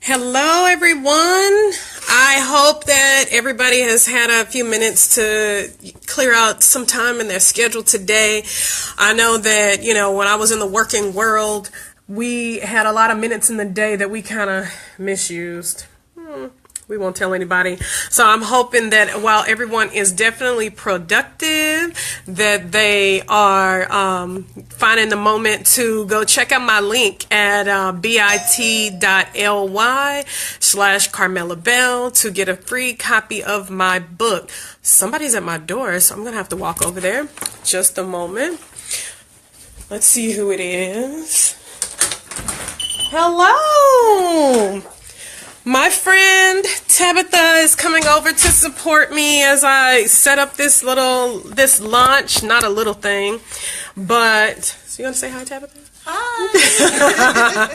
Hello, everyone. I hope that everybody has had a few minutes to clear out some time in their schedule today. I know that, when I was in the working world, we had a lot of minutes in the day that we kind of misused. We won't tell anybody. So I'm hoping that while everyone is definitely productive, that they are finding the moment to go check out my link at bit.ly/Carmela Bell to get a free copy of my book. Somebody's at my door, so I'm going to have to walk over there. Just a moment. Let's see who it is. Hello! My friend Tabitha is coming over to support me as I set up this launch, not a little thing, but, so you want to say hi, Tabitha? Hi.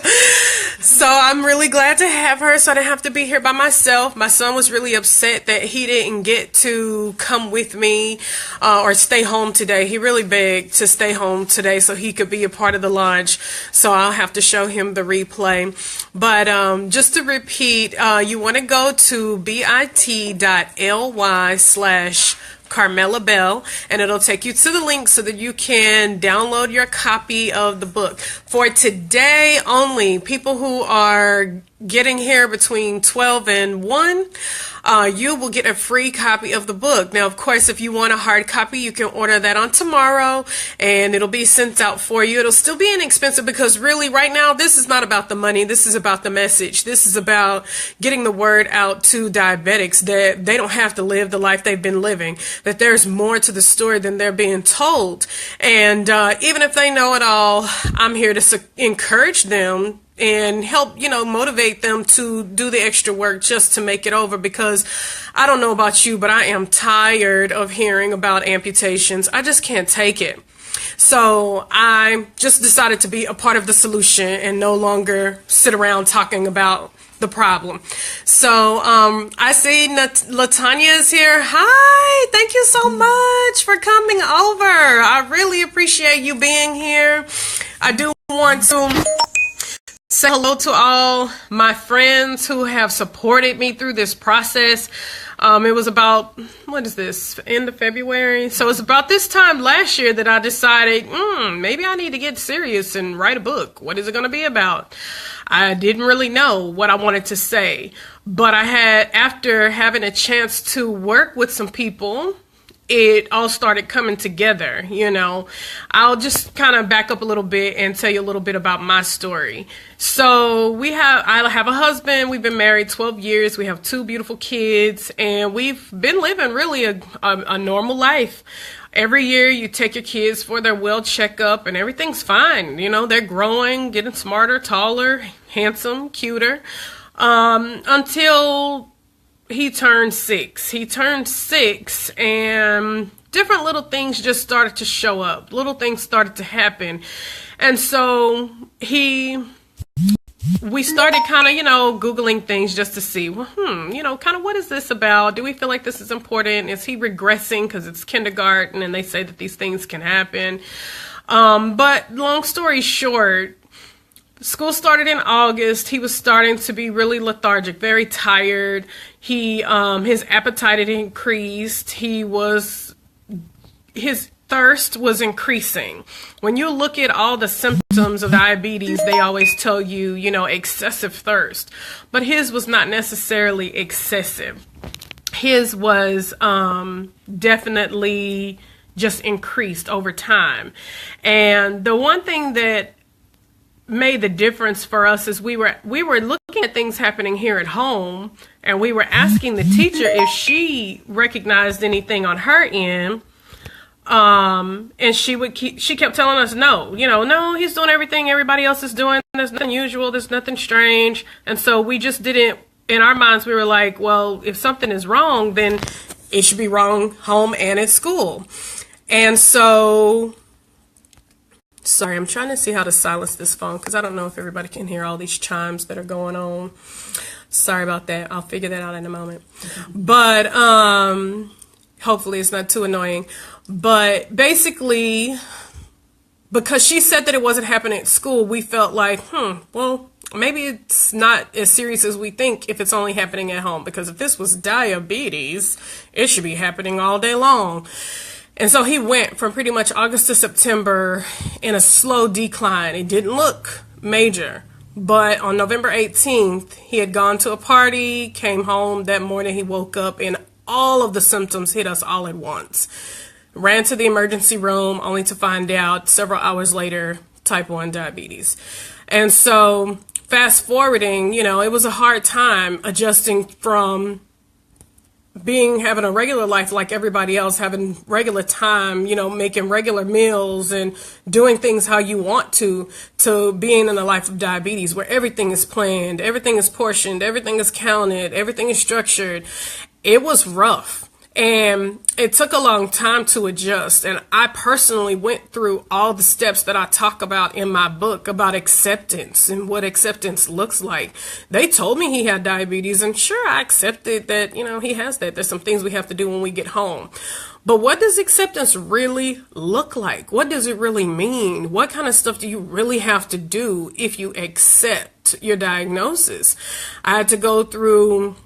So I'm really glad to have her, so I didn't have to be here by myself. My son was really upset that he didn't get to come with me or stay home today. He really begged to stay home today so he could be a part of the launch. So I'll have to show him the replay. But just to repeat, you want to go to bit.ly/Carmela Bell, and it'll take you to the link so that you can download your copy of the book. For today only, people who are getting here between 12 and 1, you will get a free copy of the book. Now, of course, if you want a hard copy, you can order that on tomorrow, and it'll be sent out for you. It'll still be inexpensive because really right now, this is not about the money. This is about the message. This is about getting the word out to diabetics that they don't have to live the life they've been living, that there's more to the story than they're being told. And even if they know it all, I'm here to encourage them and help, motivate them to do the extra work just to make it over, because I don't know about you, but I am tired of hearing about amputations. I just can't take it. So I just decided to be a part of the solution and no longer sit around talking about the problem. So I see Latanya is here. Hi, thank you so much for coming over. I really appreciate you being here. I do want to say hello to all my friends who have supported me through this process. It was about, end of February? So it's about this time last year that I decided, maybe I need to get serious and write a book. What is it going to be about? I didn't really know what I wanted to say, but after having a chance to work with some people, it all started coming together. I'll just kind of back up a little bit and tell you a little bit about my story. So I have a husband. We've been married 12 years. We have 2 beautiful kids, and we've been living really a normal life. Every year you take your kids for their well checkup and everything's fine. They're growing, getting smarter, taller, handsome, cuter, until he turned 6. He turned 6 and different little things just started to show up. Little things started to happen. And so we started kind of, Googling things just to see, kind of what is this about? Do we feel like this is important? Is he regressing because it's kindergarten and they say that these things can happen? But long story short, school started in August. He was starting to be really lethargic, very tired. His appetite had increased. His thirst was increasing. When you look at all the symptoms of diabetes, they always tell you, excessive thirst. But his was not necessarily excessive. His was definitely just increased over time. And the one thing that made the difference for us is we were looking at things happening here at home, and we were asking the teacher if she recognized anything on her end. And she kept telling us, no, he's doing everything everybody else is doing. There's nothing usual. There's nothing strange. And so we just didn't, in our minds, we were like, well, if something is wrong, then it should be wrong home and at school. And so, sorry, I'm trying to see how to silence this phone because I don't know if everybody can hear all these chimes that are going on. Sorry about that. I'll figure that out in a moment. But hopefully it's not too annoying. But basically, because she said that it wasn't happening at school, we felt like, well, maybe it's not as serious as we think if it's only happening at home, because if this was diabetes, it should be happening all day long. And so he went from pretty much August to September in a slow decline. It didn't look major. But on November 18th, he had gone to a party, came home. That morning he woke up and all of the symptoms hit us all at once. Ran to the emergency room only to find out several hours later, type 1 diabetes. And so fast forwarding, it was a hard time adjusting from having a regular life like everybody else, having regular time, making regular meals and doing things how you want to being in a life of diabetes where everything is planned, everything is portioned, everything is counted, everything is structured. It was rough. And it took a long time to adjust. And I personally went through all the steps that I talk about in my book about acceptance and what acceptance looks like. They told me he had diabetes, and sure, I accepted that, he has that. There's some things we have to do when we get home. But what does acceptance really look like? What does it really mean? What kind of stuff do you really have to do if you accept your diagnosis? I had to go through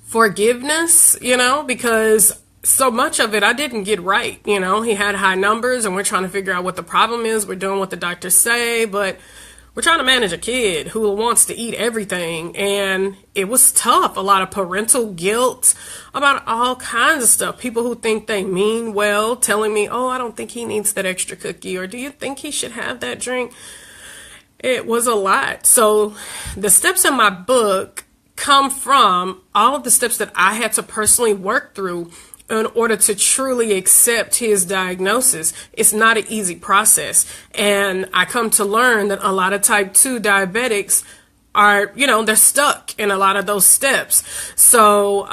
forgiveness, because so much of it I didn't get right. He had high numbers and we're trying to figure out what the problem is. We're doing what the doctors say, but we're trying to manage a kid who wants to eat everything. And it was tough. A lot of parental guilt about all kinds of stuff. People who think they mean well telling me, oh, I don't think he needs that extra cookie, or do you think he should have that drink? It was a lot. So the steps in my book come from all of the steps that I had to personally work through in order to truly accept his diagnosis. It's not an easy process. And I come to learn that a lot of type 2 diabetics are, they're stuck in a lot of those steps. So,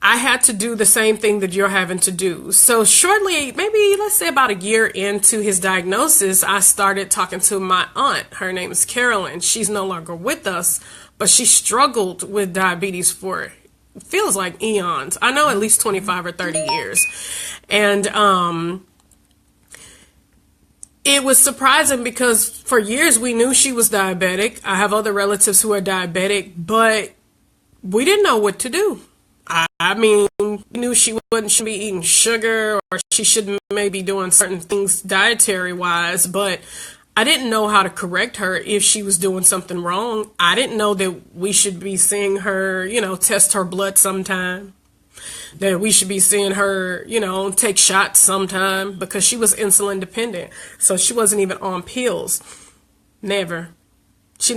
I had to do the same thing that you're having to do. So shortly, maybe let's say about a year into his diagnosis, I started talking to my aunt. Her name is Carolyn. She's no longer with us, but she struggled with diabetes for, feels like eons. I know at least 25 or 30 years. And it was surprising because for years we knew she was diabetic. I have other relatives who are diabetic, but we didn't know what to do. I mean, we knew she shouldn't be eating sugar, or she shouldn't maybe doing certain things dietary wise, but I didn't know how to correct her if she was doing something wrong. I didn't know that we should be seeing her, test her blood sometime, that we should be seeing her, take shots sometime, because she was insulin dependent. So she wasn't even on pills. Never. She'd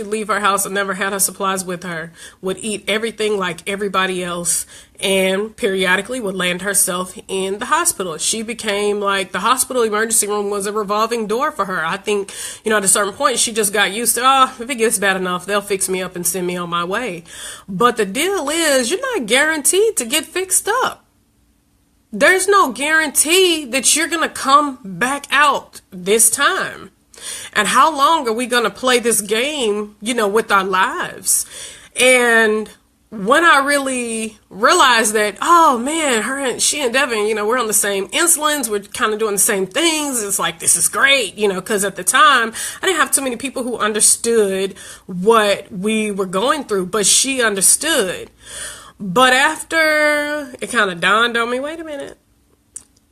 leave her house and never had her supplies with her, would eat everything like everybody else, and periodically would land herself in the hospital. She became like the hospital emergency room was a revolving door for her. I think, at a certain point, she just got used to, if it gets bad enough, they'll fix me up and send me on my way. But the deal is, you're not guaranteed to get fixed up. There's no guarantee that you're going to come back out this time. And how long are we going to play this game, with our lives? And when I really realized that, oh man, she and Devin, we're on the same insulins, we're kind of doing the same things. It's like, this is great, because at the time I didn't have too many people who understood what we were going through, but she understood. But after it kind of dawned on me, wait a minute,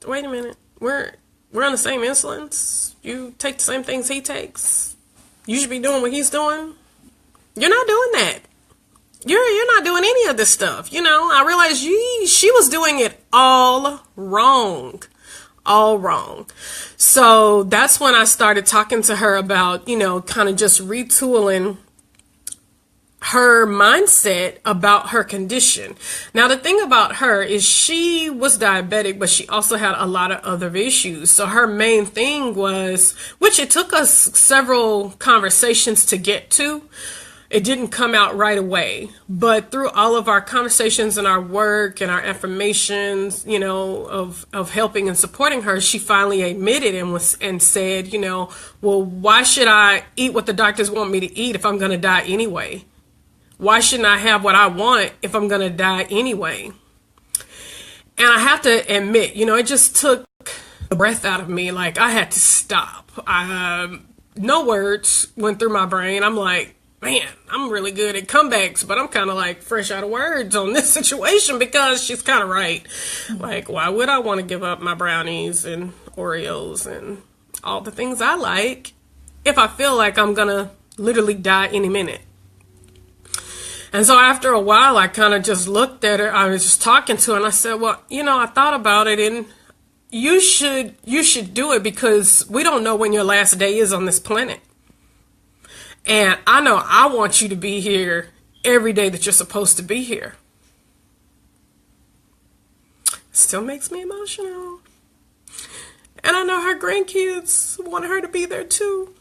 we're on the same insulins. You take the same things he takes. You should be doing what he's doing. You're not doing that. You're not doing any of this stuff. I realized she was doing it all wrong. All wrong. So that's when I started talking to her about, kind of just retooling her mindset about her condition. Now, the thing about her is she was diabetic, but she also had a lot of other issues. So her main thing was, which it took us several conversations to get to. It didn't come out right away, but through all of our conversations and our work and our affirmations, of helping and supporting her, she finally admitted and said, well, why should I eat what the doctors want me to eat if I'm going to die anyway? Why shouldn't I have what I want if I'm going to die anyway? And I have to admit, it just took the breath out of me. Like, I had to stop. no words went through my brain. I'm like, man, I'm really good at comebacks, but I'm kind of like fresh out of words on this situation because she's kind of right. Like, why would I want to give up my brownies and Oreos and all the things I like if I feel like I'm going to literally die any minute? And so after a while, I kind of just looked at her. I was just talking to her and I said, well, I thought about it, and you should do it because we don't know when your last day is on this planet. And I know I want you to be here every day that you're supposed to be here. Still makes me emotional. And I know her grandkids want her to be there too.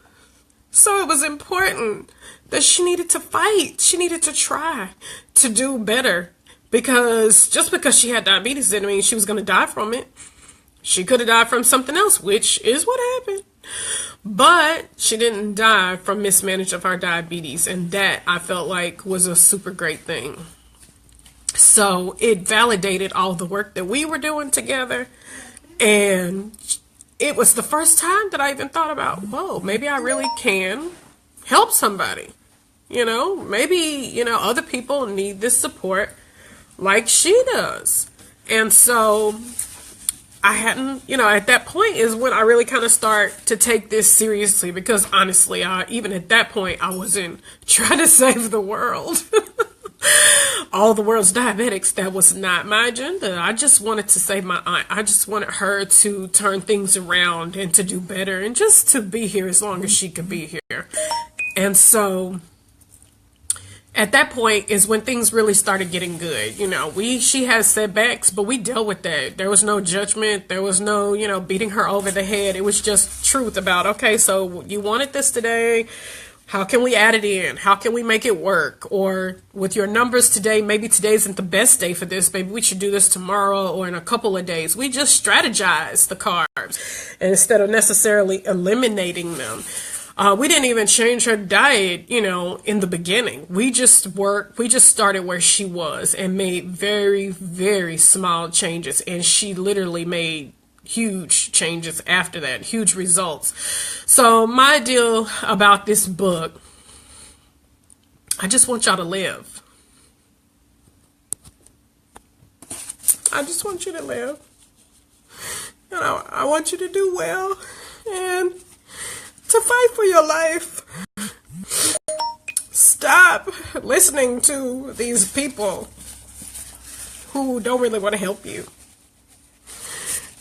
So it was important that she needed to fight. She needed to try to do better. Because just because she had diabetes didn't mean she was going to die from it. She could have died from something else, which is what happened. But she didn't die from mismanagement of her diabetes. And that, I felt like, was a super great thing. So it validated all the work that we were doing together. And it was the first time that I even thought about, whoa, maybe I really can help somebody. Maybe, other people need this support like she does. And so I hadn't, at that point is when I really kind of start to take this seriously, because honestly, even at that point, I wasn't trying to save the world. All the world's diabetics, that was not my agenda. I just wanted to save my aunt. I just wanted her to turn things around and to do better and just to be here as long as she could be here. And so at that point is when things really started getting good. She has setbacks, but we dealt with that. There was no judgment. There was no, beating her over the head. It was just truth about, okay, so you wanted this today. How can we add it in? How can we make it work? Or with your numbers today, maybe today isn't the best day for this. Maybe we should do this tomorrow or in a couple of days. We just strategize the carbs instead of necessarily eliminating them. We didn't even change her diet, in the beginning. We just started where she was and made very, very small changes. And she literally made huge changes after that, huge results. So my deal about this book, I just want y'all to live. I just want you to live. I want you to do well and to fight for your life. Stop listening to these people who don't really want to help you.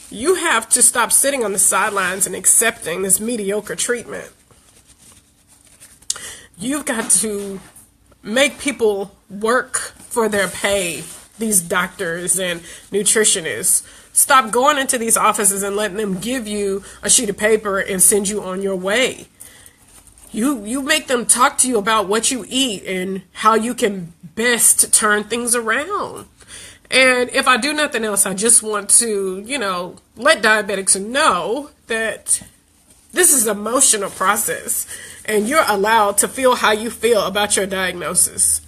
You have to stop sitting on the sidelines and accepting this mediocre treatment. You've got to make people work for their pay, these doctors and nutritionists. Stop going into these offices and letting them give you a sheet of paper and send you on your way. You make them talk to you about what you eat and how you can best turn things around. And if I do nothing else, I just want to, let diabetics know that this is an emotional process and you're allowed to feel how you feel about your diagnosis.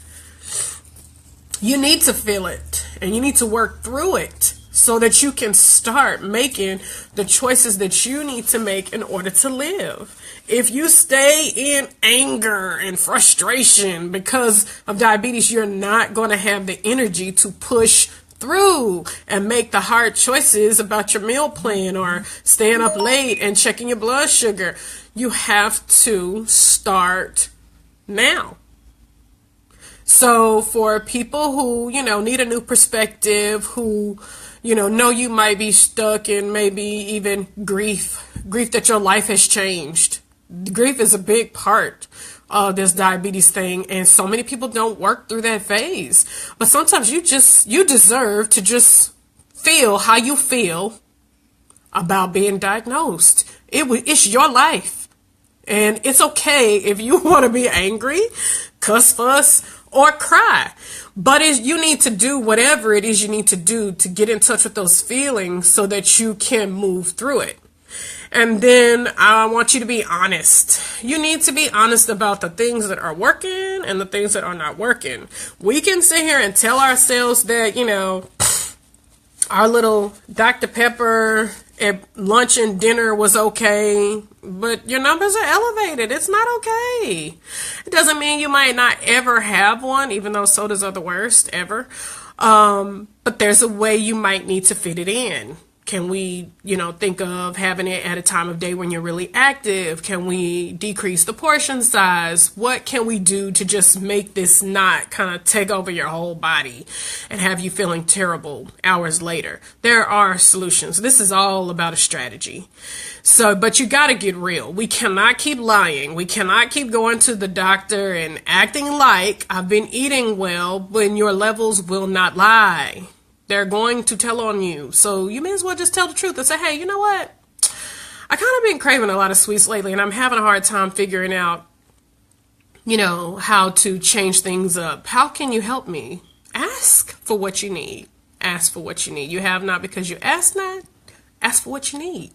You need to feel it and you need to work through it so that you can start making the choices that you need to make in order to live. If you stay in anger and frustration because of diabetes, you're not going to have the energy to push through and make the hard choices about your meal plan or staying up late and checking your blood sugar. You have to start now. So for people who, need a new perspective, who, know you might be stuck in maybe even grief that your life has changed. Grief is a big part of this diabetes thing, and so many people don't work through that phase. But sometimes you deserve to just feel how you feel about being diagnosed. It's your life, and it's okay if you want to be angry, cuss, fuss, or cry. But you need to do whatever it is you need to do to get in touch with those feelings so that you can move through it. And then I want you to be honest. You need to be honest about the things that are working and the things that are not working. We can sit here and tell ourselves that, Our little Dr. Pepper at lunch and dinner was okay, but your numbers are elevated. It's not okay. It doesn't mean you might not ever have one, even though sodas are the worst ever. But there's a way you might need to fit it in. Can we, think of having it at a time of day when you're really active? Can we decrease the portion size? What can we do to just make this not kind of take over your whole body and have you feeling terrible hours later? There are solutions. This is all about a strategy. But you got to get real. We cannot keep lying. We cannot keep going to the doctor and acting like I've been eating well when your levels will not lie. They're going to tell on you. So you may as well just tell the truth and say, hey, you know what? I kind of been craving a lot of sweets lately and I'm having a hard time figuring out, how to change things up. How can you help me? Ask for what you need. Ask for what you need. You have not because you ask not. Ask for what you need.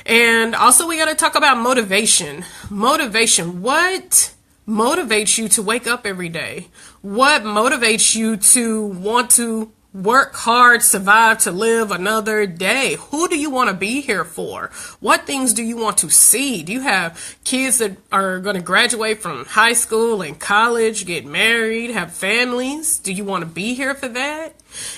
And also we got to talk about motivation. Motivation. What motivates you to wake up every day? What motivates you to want to work hard, survive to live another day? Who do you want to be here for? What things do you want to see? Do you have kids that are going to graduate from high school and college, get married, have families? Do you want to be here for that?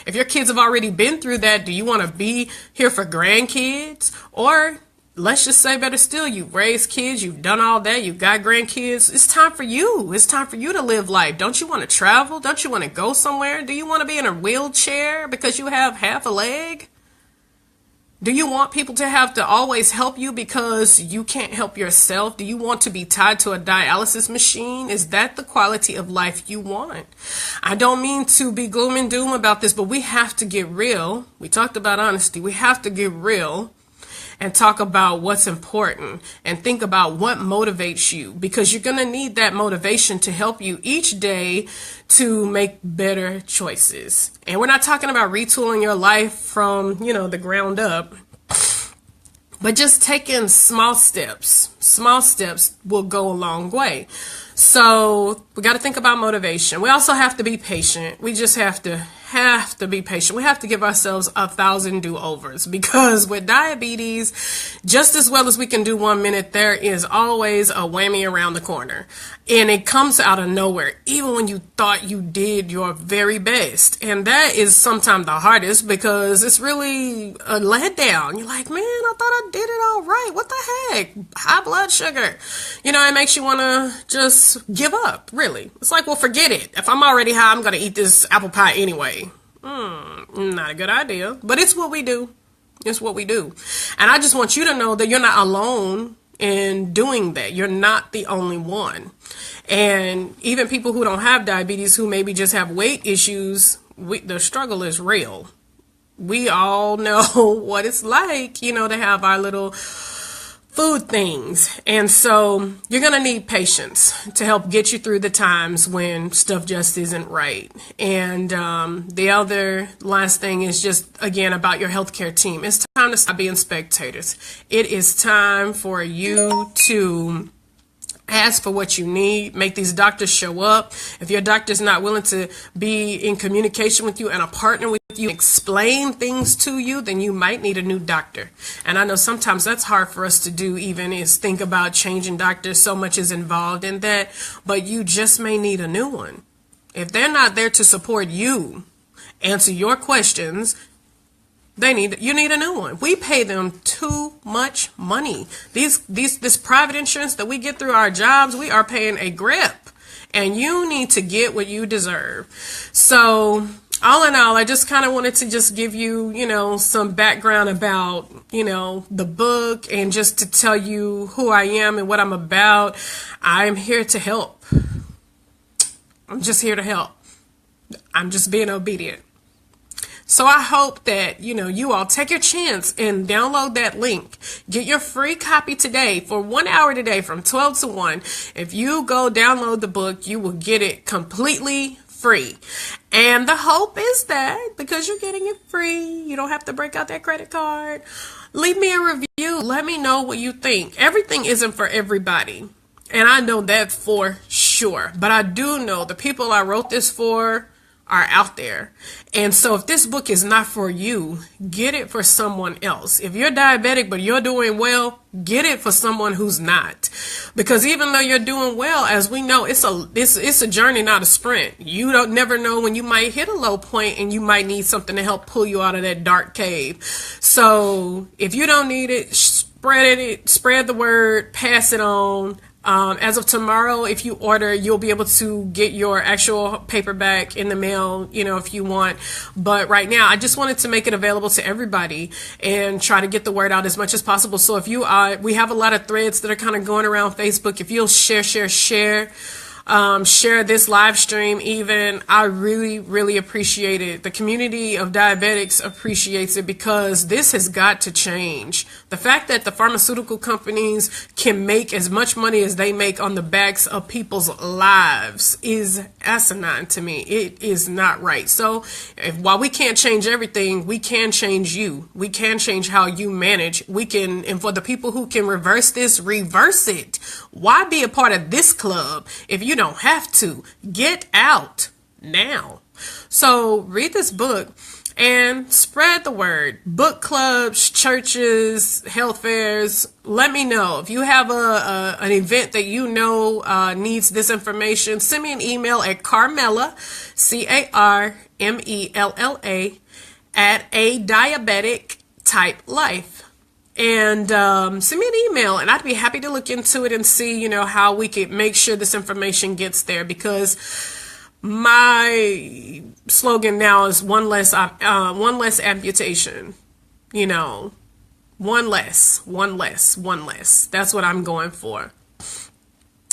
If your kids have already been through that, do you want to be here for grandkids? Or let's just say better still, you've raised kids, you've done all that, you've got grandkids. It's time for you. It's time for you to live life. Don't you want to travel? Don't you want to go somewhere? Do you want to be in a wheelchair because you have half a leg? Do you want people to have to always help you because you can't help yourself? Do you want to be tied to a dialysis machine? Is that the quality of life you want? I don't mean to be gloom and doom about this, but we have to get real. We talked about honesty. We have to get real and talk about what's important and think about what motivates you, because you're going to need that motivation to help you each day to make better choices. And we're not talking about retooling your life from, the ground up, but just taking small steps. Small steps will go a long way. So we got to think about motivation. We also have to be patient. We just have to be patient. We have to give ourselves 1,000 do-overs, because with diabetes, just as well as we can do 1 minute, there is always a whammy around the corner. And it comes out of nowhere, even when you thought you did your very best. And that is sometimes the hardest, because it's really a letdown. You're like, man, I thought I did it all right. What the heck? High blood sugar. It makes you want to just give up, really. It's like, well, forget it. If I'm already high, I'm going to eat this apple pie anyway. Not a good idea, but it's what we do. It's what we do. And I just want you to know that you're not alone in doing that. You're not the only one. And even people who don't have diabetes, who maybe just have weight issues, the struggle is real. We all know what it's like, to have our little food things. And so you're going to need patience to help get you through the times when stuff just isn't right. And the other last thing is just, again, about your healthcare team. It's time to stop being spectators. It is time for you to ask for what you need. Make these doctors show up. If your doctor's not willing to be in communication with you and a partner with you, explain things to you, then you might need a new doctor. And I know sometimes that's hard for us to do, even is think about changing doctors. So much is involved in that, but you just may need a new one. If they're not there to support you, answer your questions, you need a new one. We pay them too much money. This private insurance that we get through our jobs, we are paying a grip, and you need to get what you deserve. So all in all, I just kind of wanted to just give you, some background about, the book, and just to tell you who I am and what I'm about. I'm here to help. I'm just here to help. I'm just being obedient. So I hope that, you all take your chance and download that link. Get your free copy today for 1 hour today from 12 to 1. If you go download the book, you will get it completely free. And the hope is that because you're getting it free, you don't have to break out that credit card. Leave me a review. Let me know what you think. Everything isn't for everybody. And I know that for sure. But I do know the people I wrote this for are out there. And so if this book is not for you, get it for someone else. If you're diabetic but you're doing well, get it for someone who's not. Because even though you're doing well, as we know, it's a journey, not a sprint. You don't never know when you might hit a low point and you might need something to help pull you out of that dark cave. So if you don't need it, spread the word, pass it on. As of tomorrow, if you order, you'll be able to get your actual paperback in the mail, if you want. But right now, I just wanted to make it available to everybody and try to get the word out as much as possible. So if we have a lot of threads that are kind of going around Facebook. If you'll share this live stream even, I really, really appreciate it. The community of diabetics appreciates it because this has got to change. The fact that the pharmaceutical companies can make as much money as they make on the backs of people's lives is asinine to me. It is not right. So while we can't change everything, we can change you. We can change how you manage. And for the people who can reverse this, reverse it. Why be a part of this club if you don't have to? Get out now. So read this book and spread the word. Book clubs, churches, health fairs. Let me know if you have an event that needs this information. Send me an email at Carmela, CARMELLA, at A Diabetic Type Life. And send me an email, and I'd be happy to look into it and see, how we could make sure this information gets there. Because my slogan now is one less amputation. One less. That's what I'm going for.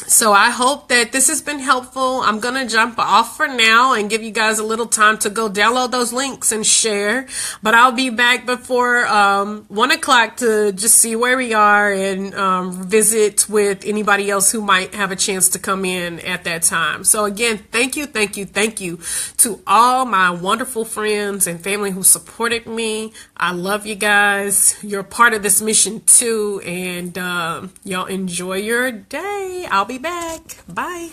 So I hope that this has been helpful. I'm going to jump off for now and give you guys a little time to go download those links and share. But I'll be back before 1 o'clock to just see where we are and visit with anybody else who might have a chance to come in at that time. So again, thank you to all my wonderful friends and family who supported me. I love you guys. You're part of this mission too. And y'all enjoy your day. I'll be back. Bye.